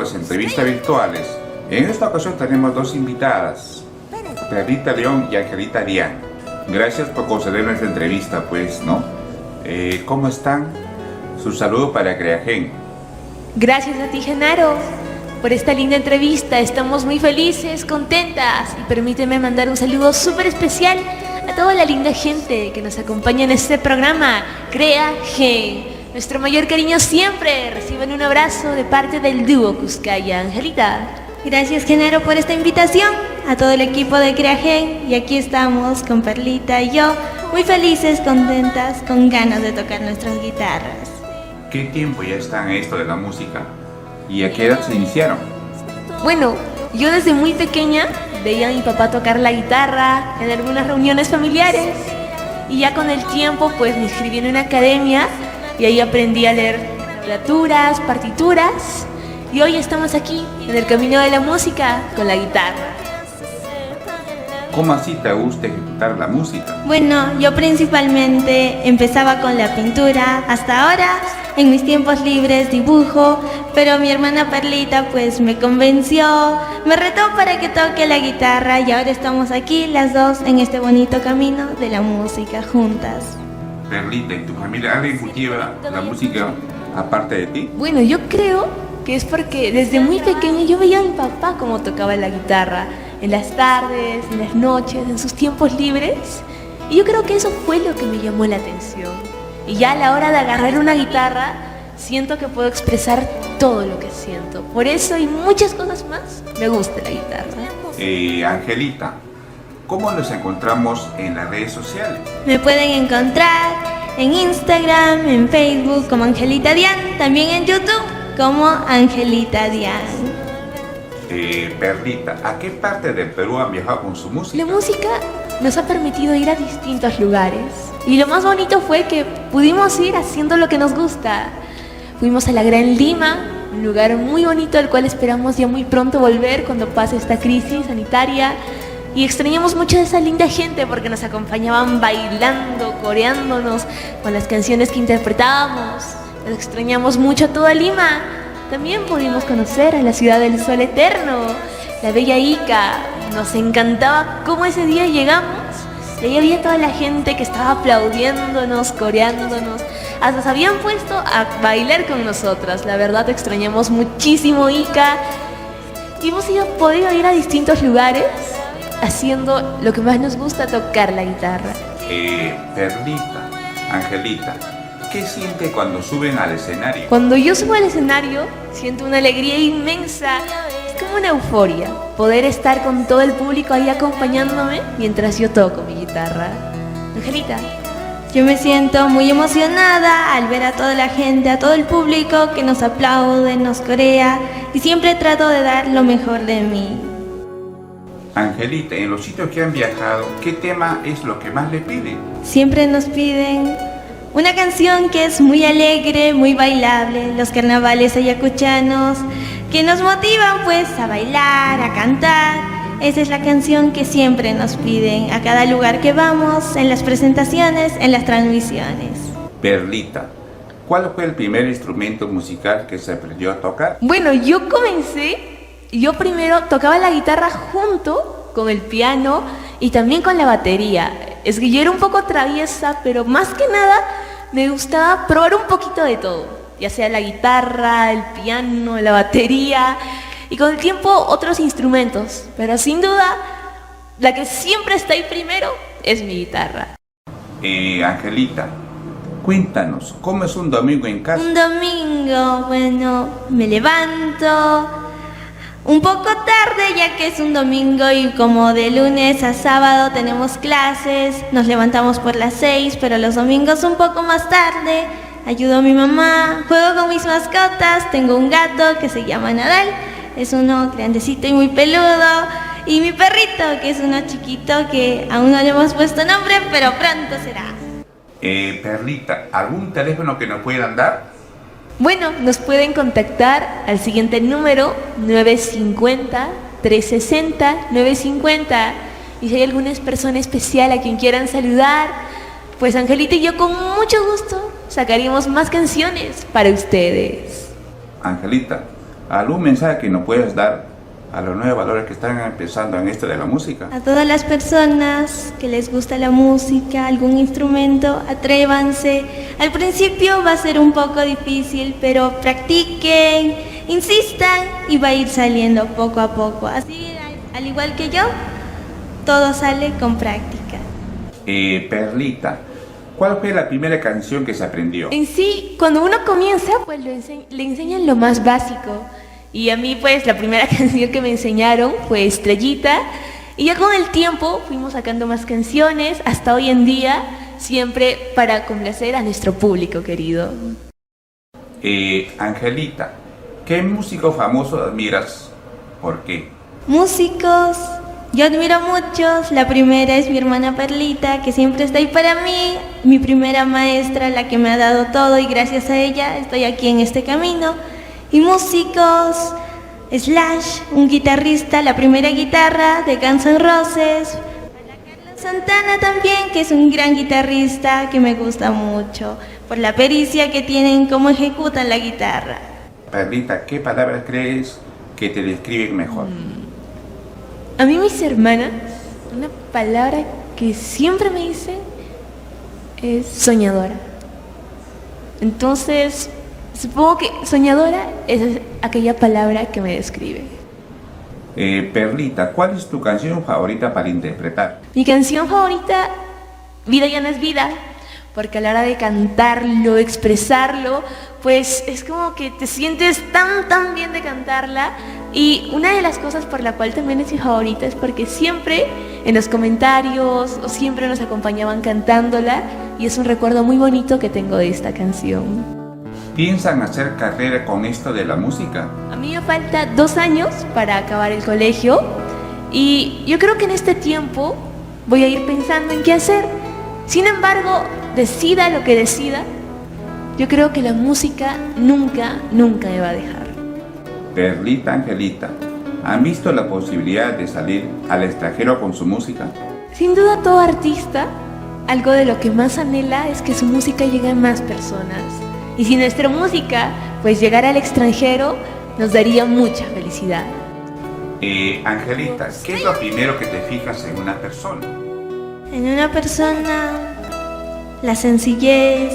las entrevistas virtuales. En esta ocasión tenemos dos invitadas, Perlita León y Angelita Dian. Gracias por concederme esta entrevista, pues, ¿no? ¿Cómo están? Su saludo para Creagen. Gracias a ti, Genaro, por esta linda entrevista. Estamos muy felices, contentas. Y permíteme mandar un saludo súper especial a toda la linda gente que nos acompaña en este programa, Creagen. Nuestro mayor cariño siempre. Reciban un abrazo de parte del dúo Cuscaya. Angelita. Gracias, Genaro, por esta invitación. A todo el equipo de Creagen. Y aquí estamos con Perlita y yo, muy felices, contentas, con ganas de tocar nuestras guitarras. ¿Qué tiempo ya están en esto de la música? ¿Y a qué edad se iniciaron? Bueno, yo desde muy pequeña veía a mi papá tocar la guitarra en algunas reuniones familiares. Y ya con el tiempo pues me inscribí en una academia y ahí aprendí a leer tablatura, partituras. Y hoy estamos aquí, en el camino de la música, con la guitarra. ¿Cómo así te gusta ejecutar la música? Bueno, yo principalmente empezaba con la pintura. Hasta ahora, en mis tiempos libres, dibujo. Pero mi hermana Perlita pues me convenció, me retó para que toque la guitarra. Y ahora estamos aquí, las dos, en este bonito camino de la música, juntas. Perlita, ¿en tu familia alguien cultiva la música aparte de ti? Bueno, yo creo que es porque desde muy pequeña yo veía a mi papá cómo tocaba la guitarra, en las tardes, en las noches, en sus tiempos libres. Y yo creo que eso fue lo que me llamó la atención. Y ya a la hora de agarrar una guitarra, siento que puedo expresar todo lo que siento. Por eso y muchas cosas más, me gusta la guitarra. Angelita, ¿cómo nos encontramos en las redes sociales? Me pueden encontrar en Instagram, en Facebook como Angelita Dian, también en YouTube como Angelita Dian. Perlita, ¿a qué parte del Perú han viajado con su música? La música nos ha permitido ir a distintos lugares. Y lo más bonito fue que pudimos ir haciendo lo que nos gusta. Fuimos a la Gran Lima, un lugar muy bonito al cual esperamos ya muy pronto volver cuando pase esta crisis sanitaria. Y extrañamos mucho de esa linda gente porque nos acompañaban bailando, coreándonos con las canciones que interpretábamos. Nos extrañamos mucho a toda Lima. También pudimos conocer a la ciudad del sol eterno, la bella Ica. Nos encantaba cómo ese día llegamos. Y ahí había toda la gente que estaba aplaudiéndonos, coreándonos. Hasta se habían puesto a bailar con nosotras. La verdad extrañamos muchísimo Ica. Y hemos podido ir a distintos lugares haciendo lo que más nos gusta, tocar la guitarra. Perlita, Angelita, ¿qué siente cuando suben al escenario? Cuando yo subo al escenario, siento una alegría inmensa. Es como una euforia, poder estar con todo el público ahí acompañándome mientras yo toco mi guitarra. Angelita. Yo me siento muy emocionada al ver a toda la gente, a todo el público que nos aplaude, nos corea, y siempre trato de dar lo mejor de mí. Angelita, en los sitios que han viajado, ¿qué tema es lo que más le piden? Siempre nos piden una canción que es muy alegre, muy bailable, los carnavales ayacuchanos, que nos motivan pues a bailar, a cantar. Esa es la canción que siempre nos piden a cada lugar que vamos, en las presentaciones, en las transmisiones. Perlita, ¿cuál fue el primer instrumento musical que se aprendió a tocar? Bueno, yo primero tocaba la guitarra junto con el piano y también con la batería. Es que yo era un poco traviesa, pero más que nada me gustaba probar un poquito de todo, ya sea la guitarra, el piano, la batería y con el tiempo otros instrumentos, pero sin duda la que siempre está ahí primero es mi guitarra. Angelita, cuéntanos, ¿cómo es un domingo en casa? Un domingo, bueno, me levanto un poco tarde ya que es un domingo y como de lunes a sábado tenemos clases, nos levantamos por las 6, pero los domingos un poco más tarde. Ayudo a mi mamá, juego con mis mascotas, tengo un gato que se llama Nadal, es uno grandecito y muy peludo, y mi perrito que es uno chiquito que aún no le hemos puesto nombre, pero pronto será. Perlita, ¿algún teléfono que nos puedan dar? Bueno, nos pueden contactar al siguiente número 950-360-950 y si hay alguna persona especial a quien quieran saludar, pues Angelita y yo con mucho gusto sacaríamos más canciones para ustedes. Angelita, ¿Algún mensaje que nos puedas dar a los nuevos valores que están empezando en esto de la música? A todas las personas que les gusta la música, algún instrumento, atrévanse. Al principio va a ser un poco difícil, pero practiquen, insistan y va a ir saliendo poco a poco. Así, al igual que yo, todo sale con práctica. Perlita, ¿cuál fue la primera canción que se aprendió? En sí, cuando uno comienza, pues le enseñan lo más básico. Y a mí, pues, la primera canción que me enseñaron fue Estrellita. Y ya con el tiempo fuimos sacando más canciones, hasta hoy en día, siempre para complacer a nuestro público querido. Angelita, ¿qué músico famoso admiras? ¿Por qué? Músicos, yo admiro muchos. La primera es mi hermana Perlita, que siempre está ahí para mí. Mi primera maestra, la que me ha dado todo, y gracias a ella estoy aquí en este camino. Y músicos, Slash, un guitarrista, la primera guitarra de Guns N' Roses. Para Carlos Santana también, que es un gran guitarrista que me gusta mucho, por la pericia que tienen, cómo ejecutan la guitarra. Perlita, ¿qué palabras crees que te describen mejor? A mí mis hermanas, una palabra que siempre me dicen es soñadora. Entonces, supongo que soñadora es aquella palabra que me describe. Perlita, ¿cuál es tu canción favorita para interpretar? Mi canción favorita, Vida ya no es vida, porque a la hora de cantarlo, expresarlo, pues es como que te sientes tan bien de cantarla. Y una de las cosas por la cual también es mi favorita es porque siempre en los comentarios o siempre nos acompañaban cantándola, y es un recuerdo muy bonito que tengo de esta canción. ¿Piensan hacer carrera con esto de la música? A mí me falta 2 años para acabar el colegio, y yo creo que en este tiempo voy a ir pensando en qué hacer. Sin embargo, decida lo que decida, yo creo que la música nunca me va a dejar. Perlita, Angelita, ¿han visto la posibilidad de salir al extranjero con su música? Sin duda, todo artista, algo de lo que más anhela es que su música llegue a más personas. Y si nuestra música, pues llegara al extranjero, nos daría mucha felicidad. Angelita, ¿qué es lo primero que te fijas en una persona? En una persona, la sencillez,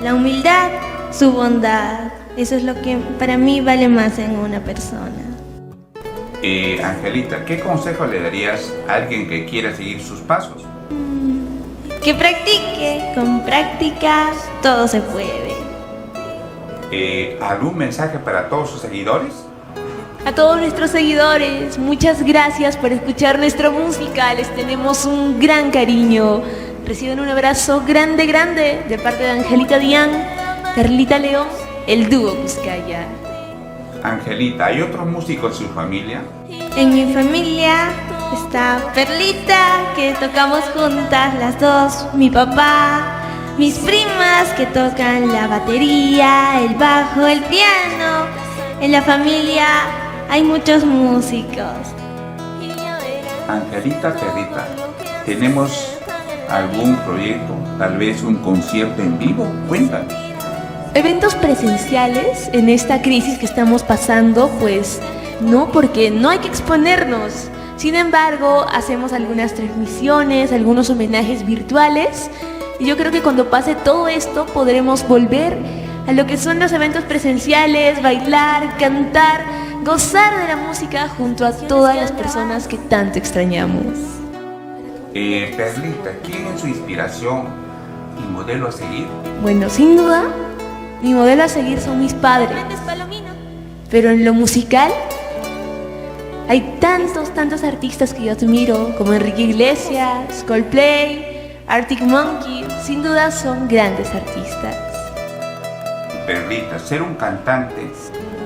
la humildad, su bondad. Eso es lo que para mí vale más en una persona. Angelita, ¿qué consejo le darías a alguien que quiera seguir sus pasos? Que practique, con práctica todo se puede. ¿Algún mensaje para todos sus seguidores? A todos nuestros seguidores, muchas gracias por escuchar nuestra música. Les tenemos un gran cariño. Reciban un abrazo grande de parte de Angelita Dian, Perlita León, el dúo Cuscaya. Angelita, ¿hay otros músicos en su familia? En mi familia está Perlita, que tocamos juntas las dos, mi papá, mis primas que tocan la batería, el bajo, el piano. En la familia hay muchos músicos. Angelita, Perlita, ¿tenemos algún proyecto, tal vez un concierto en vivo? Cuéntanos. Eventos presenciales en esta crisis que estamos pasando, pues no, porque no hay que exponernos. Sin embargo, hacemos algunas transmisiones, algunos homenajes virtuales, y yo creo que cuando pase todo esto podremos volver a lo que son los eventos presenciales, bailar, cantar, gozar de la música junto a todas las personas que tanto extrañamos. Perlita, ¿quién es su inspiración y modelo a seguir? Bueno, sin duda, mi modelo a seguir son mis padres. Pero en lo musical, hay tantos artistas que yo admiro, como Enrique Iglesias, Coldplay, Arctic Monkeys. Sin duda son grandes artistas. Perlita, ser un cantante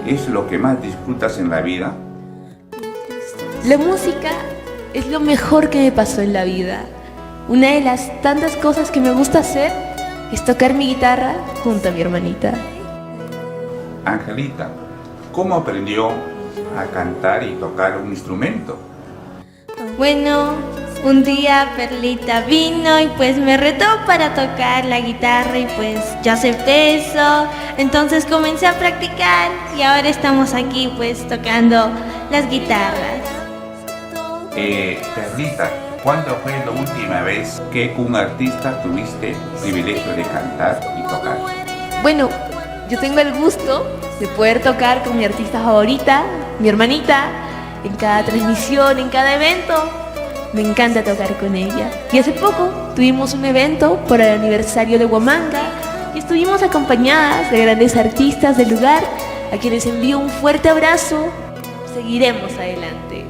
es lo que más disfrutas en la vida. La música es lo mejor que me pasó en la vida. Una de las tantas cosas que me gusta hacer es tocar mi guitarra junto a mi hermanita. Angelita, ¿cómo aprendió a cantar y tocar un instrumento? Bueno, Un día Perlita vino y pues me retó para tocar la guitarra y pues yo acepté eso. Entonces comencé a practicar y ahora estamos aquí pues tocando las guitarras. Perlita, ¿cuándo fue la última vez que un artista tuviste el privilegio de cantar y tocar? Bueno, yo tengo el gusto de poder tocar con mi artista favorita, mi hermanita, en cada transmisión, en cada evento. Me encanta tocar con ella. Y hace poco tuvimos un evento por el aniversario de Huamanga y estuvimos acompañadas de grandes artistas del lugar, a quienes envío un fuerte abrazo. Seguiremos adelante.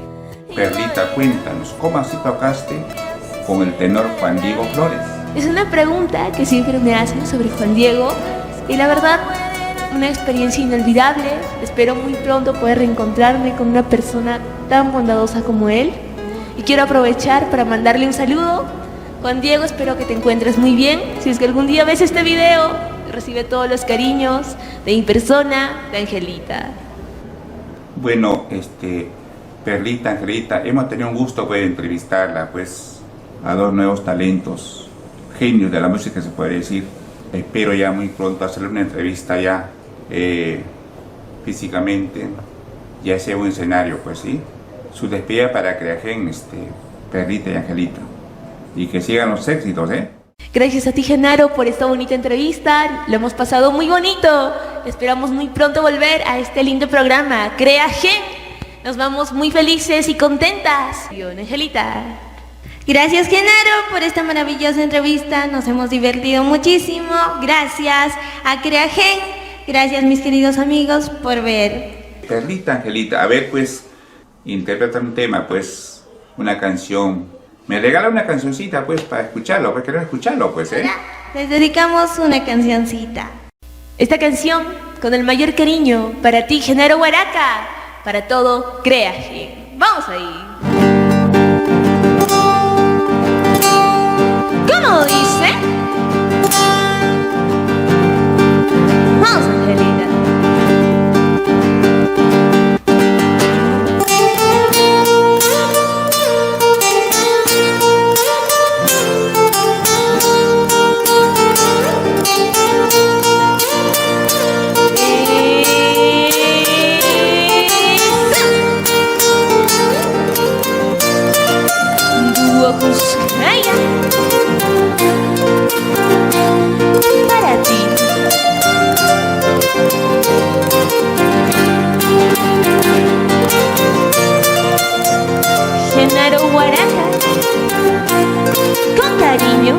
Perlita, cuéntanos, ¿cómo así tocaste con el tenor Juan Diego Flores? Es una pregunta que siempre me hacen sobre Juan Diego y la verdad, una experiencia inolvidable. Espero muy pronto poder reencontrarme con una persona tan bondadosa como él. Y quiero aprovechar para mandarle un saludo. Juan Diego, espero que te encuentres muy bien. Si es que algún día ves este video, recibe todos los cariños de mi persona, de Angelita. Bueno, Perlita, Angelita, hemos tenido un gusto de entrevistarla, pues, a dos nuevos talentos, genios de la música se puede decir. Espero ya muy pronto hacerle una entrevista ya físicamente, ya sea un escenario, pues sí. Su despedida para Creagen, Perlita y Angelita. Y que sigan los éxitos, ¿eh? Gracias a ti, Genaro, por esta bonita entrevista. Lo hemos pasado muy bonito. Esperamos muy pronto volver a este lindo programa, Creagen. Nos vamos muy felices y contentas. Angelita. Gracias, Genaro, por esta maravillosa entrevista. Nos hemos divertido muchísimo. Gracias a Creagen. Gracias, mis queridos amigos, por ver. Perlita, Angelita, a ver, pues, interpreta un tema, pues, una canción. Me regala una cancioncita, pues, para escucharlo, para querer escucharlo, pues, ¿eh? Les dedicamos una cancioncita. Esta canción, con el mayor cariño, para ti, Genaro Huaraca, para todo Creagen. Vamos ahí. ¿Cómo dice? Vamos, Angelita. Para ti. Genaro Huaraca, con cariño.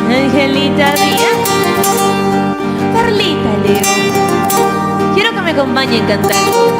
Angelita Díaz, Perlita Leo. Quiero que me acompañen cantando.